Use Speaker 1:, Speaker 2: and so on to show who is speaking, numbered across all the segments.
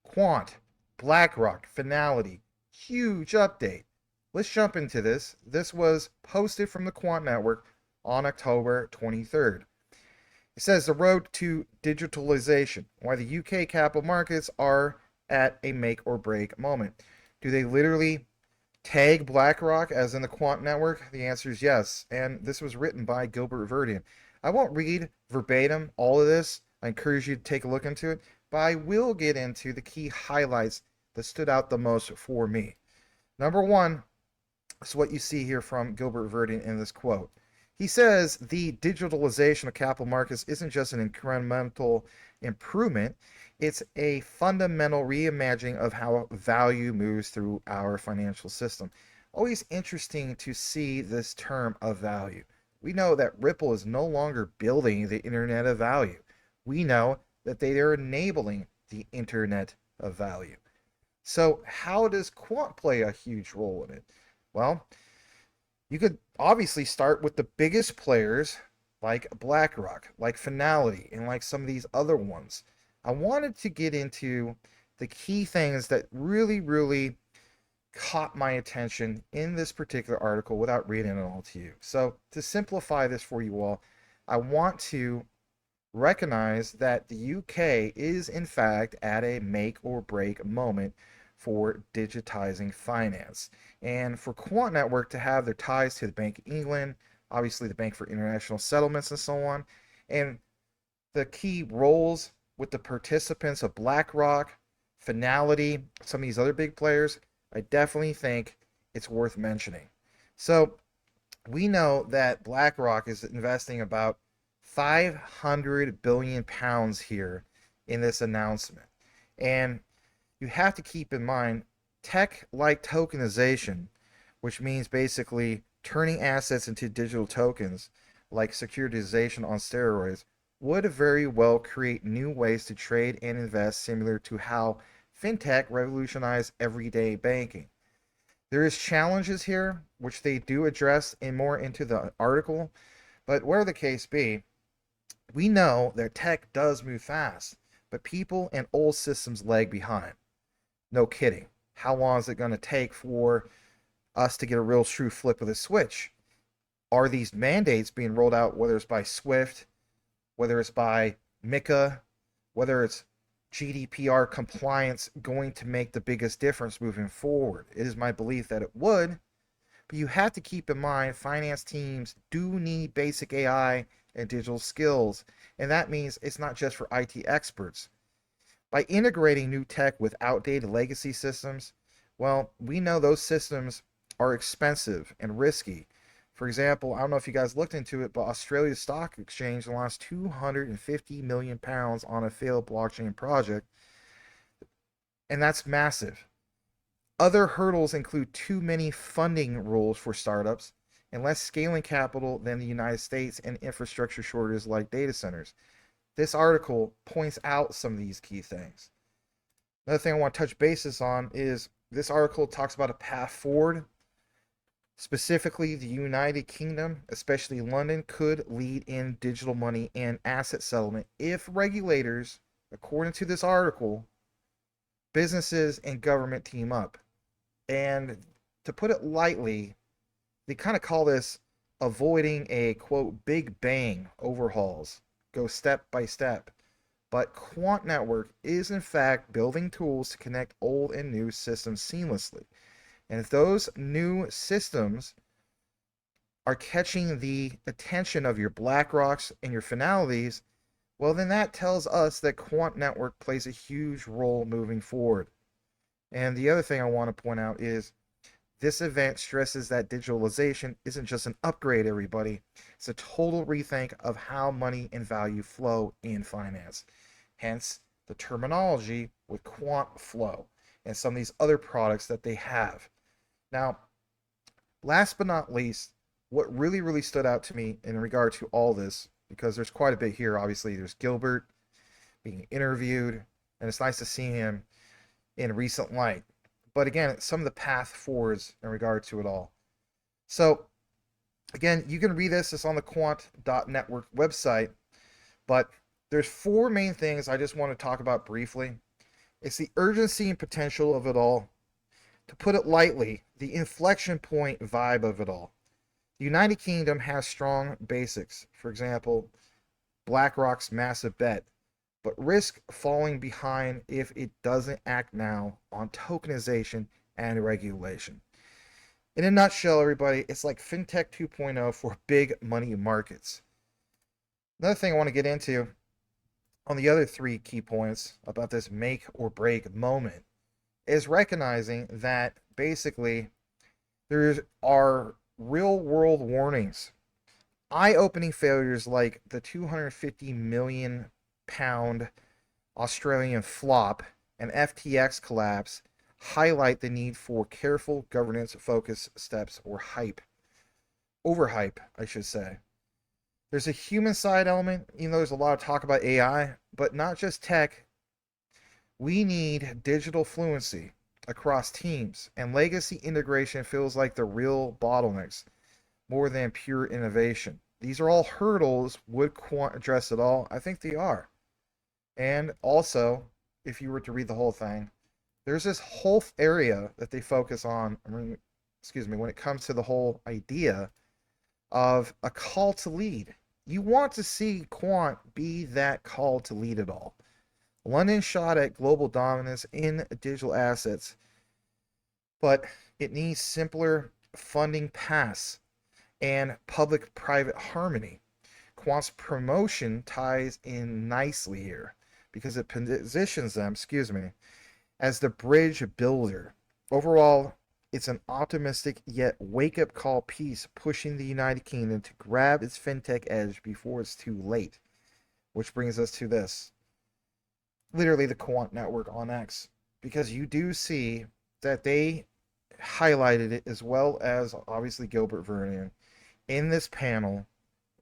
Speaker 1: Quant, BlackRock, Fnality, huge update. Let's jump into this. This was posted from the Quant Network on October 23rd. It says the road to digitalization, why the UK capital markets are at a make or break moment. Do they literally tag BlackRock as in the Quant Network? The answer is yes. And this was written by Gilbert Verdian. I won't read verbatim all of this. I encourage you to take a look into it. But I will get into the key highlights that stood out the most for me. Number one is what you see here from Gilbert Verdian in this quote. He says the digitalization of capital markets isn't just an incremental improvement, it's a fundamental reimagining of how value moves through our financial system. Always interesting to see this term of value. We know that Ripple is no longer building the internet of value. We know that they are enabling the internet of value. So, how does Quant play a huge role in it? Well, you could obviously start with the biggest players like BlackRock, like Fnality, and like some of these other ones. I wanted to get into the key things that really caught my attention in this particular article without reading it all to you. So, to simplify this for you all, I want to recognize that the UK is in fact at a make or break moment for digitizing finance. And for Quant Network to have their ties to the Bank of England, obviously the Bank for International Settlements and so on, and the key roles with the participants of BlackRock, Fnality, some of these other big players, I definitely think it's worth mentioning. So we know that BlackRock is investing about 500 billion pounds here in this announcement. And you have to keep in mind tech like tokenization, which means basically turning assets into digital tokens like securitization on steroids, would very well create new ways to trade and invest, similar to how fintech revolutionized everyday banking. There is challenges here, which they do address in more into the article, but whatever the case be, we know that tech does move fast, but people and old systems lag behind. No kidding. How long is it going to take for us to get a real true flip of the switch? Are these mandates being rolled out, whether it's by Swift, whether it's by MiCA, whether it's GDPR compliance, going to make the biggest difference moving forward? It is my belief that it would, but you have to keep in mind finance teams do need basic AI and digital skills, and that means it's not just for IT experts. By integrating new tech with outdated legacy systems, well, we know those systems are expensive and risky. For example, I don't know if you guys looked into it, but Australia's stock exchange lost 250 million pounds on a failed blockchain project, and that's massive. Other hurdles include too many funding rules for startups and less scaling capital than the United States, and infrastructure shortages like data centers. This article points out some of these key things. Another thing I want to touch bases on is this article talks about a path forward. Specifically, the United Kingdom, especially London, could lead in digital money and asset settlement if regulators, according to this article, businesses and government team up. And to put it lightly, they kind of call this avoiding a quote big bang overhauls, go step by step. But Quant Network is in fact building tools to connect old and new systems seamlessly. And if those new systems are catching the attention of your BlackRocks and your Fnalities, well, then that tells us that Quant Network plays a huge role moving forward. And the other thing I want to point out is this event stresses that digitalization isn't just an upgrade, everybody. It's a total rethink of how money and value flow in finance. Hence, the terminology with Quant Flow and some of these other products that they have. Now, last but not least, what really stood out to me in regard to all this, because there's quite a bit here, obviously, there's Gilbert being interviewed, and it's nice to see him in recent light. But again, some of the path forwards in regard to it all. So, again, you can read this. It's on the quant.network website. But there's four main things I just want to talk about briefly. It's the urgency and potential of it all. To put it lightly, the inflection point vibe of it all. The United Kingdom has strong basics. For example, BlackRock's massive bet, but risk falling behind if it doesn't act now on tokenization and regulation. In a nutshell, everybody, it's like FinTech 2.0 for big money markets. Another thing I want to get into on the other three key points about this make or break moment is recognizing that basically there are real world warnings, eye-opening failures like the 250 million pound Australian flop and FTX collapse highlight the need for careful governance focused steps, or overhype, I should say. There's a human side element. There's a lot of talk about AI, but not just tech. We need digital fluency across teams, and legacy integration feels like the real bottlenecks more than pure innovation. These are all hurdles. Would Quant address it all? I think they are. And also, if you were to read the whole thing, there's this whole area that they focus on, when it comes to the whole idea of a call to lead. You want to see Quant be that call to lead it all. London shot at global dominance in digital assets, but it needs simpler funding paths and public-private harmony. Quant's promotion ties in nicely here because it positions them, as the bridge builder. Overall, it's an optimistic yet wake-up call piece pushing the United Kingdom to grab its fintech edge before it's too late. Which brings us to this. Literally the Quant Network on X. Because you do see that they highlighted it, as well as obviously Gilbert Verdian, in this panel,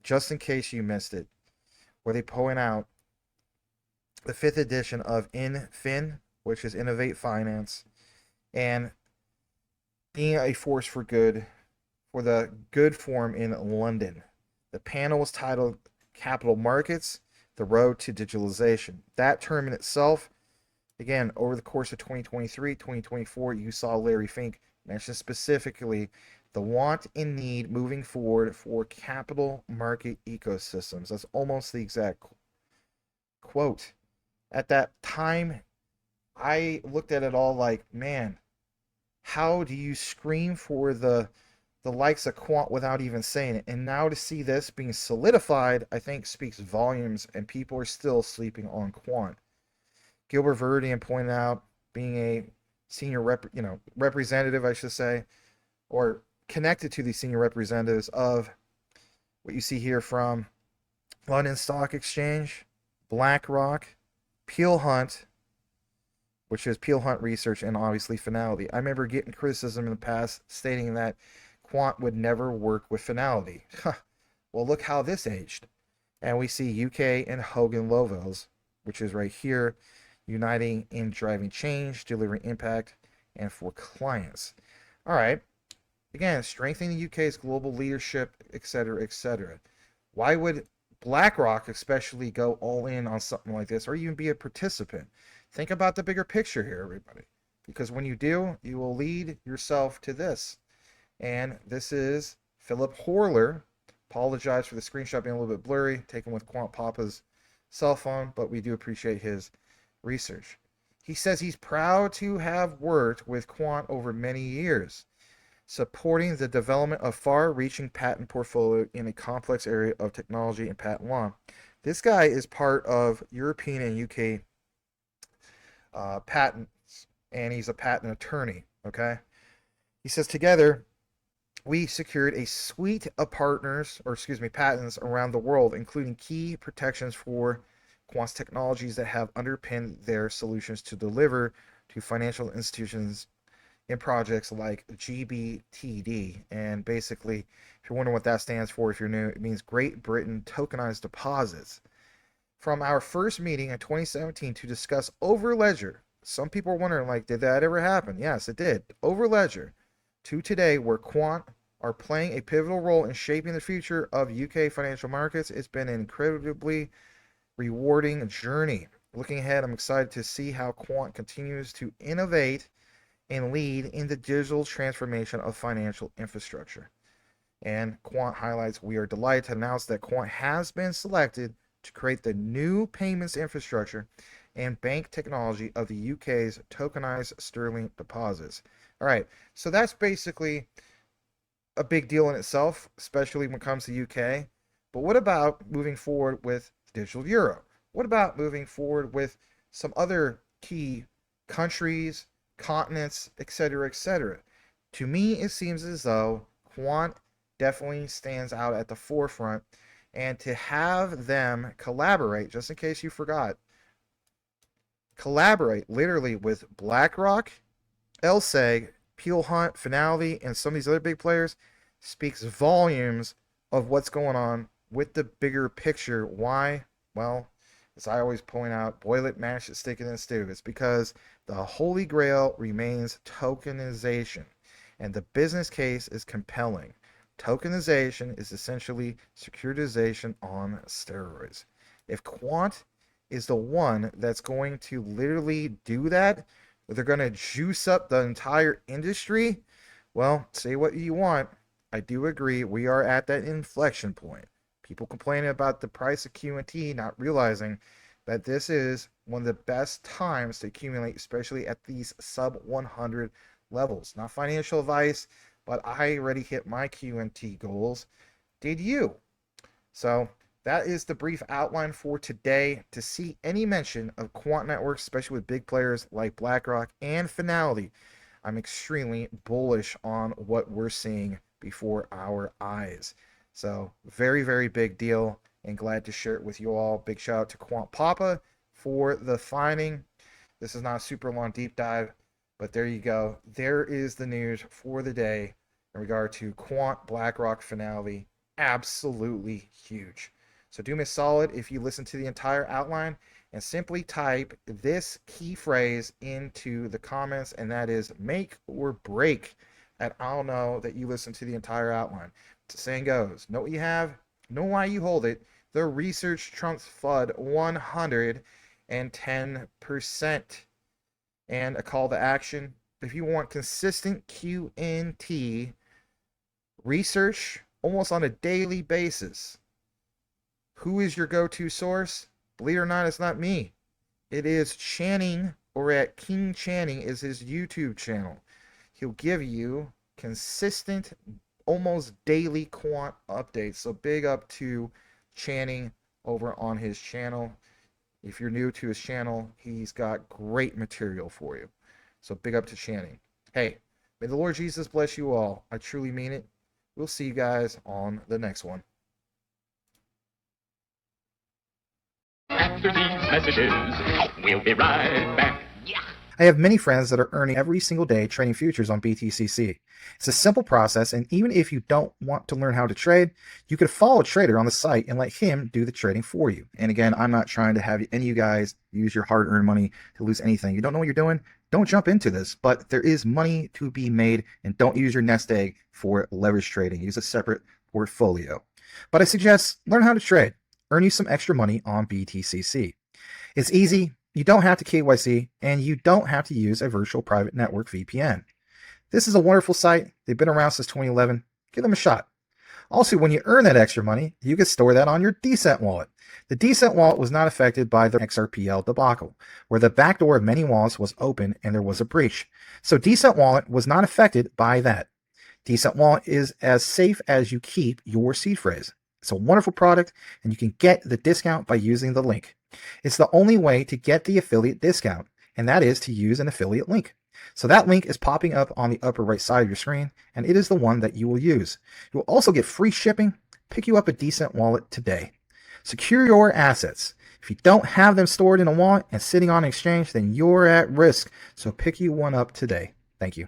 Speaker 1: just in case you missed it, where they point out the 5th edition of InFin, which is Innovate Finance, and being a force for good for the good forum in London. The panel was titled Capital Markets, the Road to Digitalization. That term in itself, again, over the course of 2023, 2024, you saw Larry Fink mention specifically the want and need moving forward for capital market ecosystems. That's almost the exact quote. At that time, I looked at it all like, man, how do you scream for the likes of Quant without even saying it? And now to see this being solidified, I think speaks volumes, and people are still sleeping on Quant. Gilbert Verdian pointed out, being a senior representative, I should say, or connected to the senior representatives of what you see here from London Stock Exchange, BlackRock, Peel Hunt, which is Peel Hunt Research, and obviously Fnality. I remember getting criticism in the past stating that Quant would never work with Fnality. Well, look how this aged. And we see UK and Hogan Lovells, which is right here, uniting in driving change, delivering impact, and for clients. All right. Again, strengthening the UK's global leadership, etc., etc. Why would BlackRock especially go all in on something like this, or even be a participant? Think about the bigger picture here, everybody. Because when you do, you will lead yourself to this. And this is Philip Horler. Apologize for the screenshot being a little bit blurry, taken with Quant Papa's cell phone, but we do appreciate his research. He says he's proud to have worked with Quant over many years, supporting the development of far-reaching patent portfolio in a complex area of technology and patent law. This guy is part of European and UK patents, and he's a patent attorney, okay? He says, together, we secured a suite of patents around the world, including key protections for Quant's technologies that have underpinned their solutions to deliver to financial institutions in projects like GBTD. And basically, if you're wondering what that stands for, if you're new, it means Great Britain Tokenized Deposits. From our first meeting in 2017 to discuss Overledger, some people are wondering, like, did that ever happen? Yes, it did. Overledger, to today, where Quant are playing a pivotal role in shaping the future of UK financial markets, it's been an incredibly rewarding journey. Looking ahead, I'm excited to see how Quant continues to innovate and lead in the digital transformation of financial infrastructure. And Quant highlights, we are delighted to announce that Quant has been selected to create the new payments infrastructure and bank technology of the UK's tokenized sterling deposits. All right, so that's basically a big deal in itself, especially when it comes to UK. But what about moving forward with digital euro? What about moving forward with some other key countries, continents, etc., etc.? To me, it seems as though Quant definitely stands out at the forefront, and to have them collaborate, just in case you forgot, collaborate literally with BlackRock, LSEG, Peel Hunt, Fnality, and some of these other big players speaks volumes of what's going on with the bigger picture. Why? Well, as I always point out, boil it, mash it, stick it in the stew. It's because the holy grail remains tokenization, and the business case is compelling. Tokenization is essentially securitization on steroids. If Quant is the one that's going to literally do that, they're going to juice up the entire industry, well, say what you want. I do agree we are at that inflection point. People complaining about the price of QNT, not realizing that this is one of the best times to accumulate, especially at these sub 100 levels. Not financial advice, but I already hit my QNT goals. Did you? So that is the brief outline for today. To see any mention of Quant Network, especially with big players like BlackRock and Fnality, I'm extremely bullish on what we're seeing before our eyes. So very, very big deal, and glad to share it with you all. Big shout out to Quant Papa for the finding. This is not a super long deep dive, but there you go. There is the news for the day in regard to Quant, BlackRock, Fnality. Absolutely huge. So do me a solid if you listen to the entire outline and simply type this key phrase into the comments, and that is make or break. And I'll know that you listen to the entire outline. The saying goes, know what you have, know why you hold it. The research trumps FUD 110%. And a call to action, if you want consistent QNT research almost on a daily basis, who is your go-to source? Believe it or not, it's not me. It is Channing, or at King Channing is his YouTube channel. He'll give you consistent, almost daily quant updates. So big up to Channing over on his channel. If you're new to his channel, he's got great material for you. So big up to Channing. Hey, may the Lord Jesus bless you all. I truly mean it. We'll see you guys on the next one.
Speaker 2: After these messages, we'll be right back.
Speaker 3: I have many friends that are earning every single day trading futures on BTCC. It's a simple process, and even if you don't want to learn how to trade, you could follow a trader on the site and let him do the trading for you. And again, I'm not trying to have any of you guys use your hard-earned money to lose anything. You don't know what you're doing? Don't jump into this, but there is money to be made, and don't use your nest egg for leverage trading. Use a separate portfolio. But I suggest learn how to trade. Earn you some extra money on BTCC. It's easy. You don't have to KYC, and you don't have to use a virtual private network VPN. This is a wonderful site. They've been around since 2011. Give them a shot. Also, when you earn that extra money, you can store that on your Decent wallet. The Decent wallet was not affected by the XRPL debacle, where the backdoor of many wallets was open and there was a breach. So Decent wallet was not affected by that. Decent wallet is as safe as you keep your seed phrase. It's a wonderful product, and you can get the discount by using the link. It's the only way to get the affiliate discount, and that is to use an affiliate link. So that link is popping up on the upper right side of your screen, and it is the one that you will use. You will also get free shipping. Pick you up a Decent wallet today. Secure your assets. If you don't have them stored in a wallet and sitting on an exchange, then you're at risk. So pick you one up today. Thank you.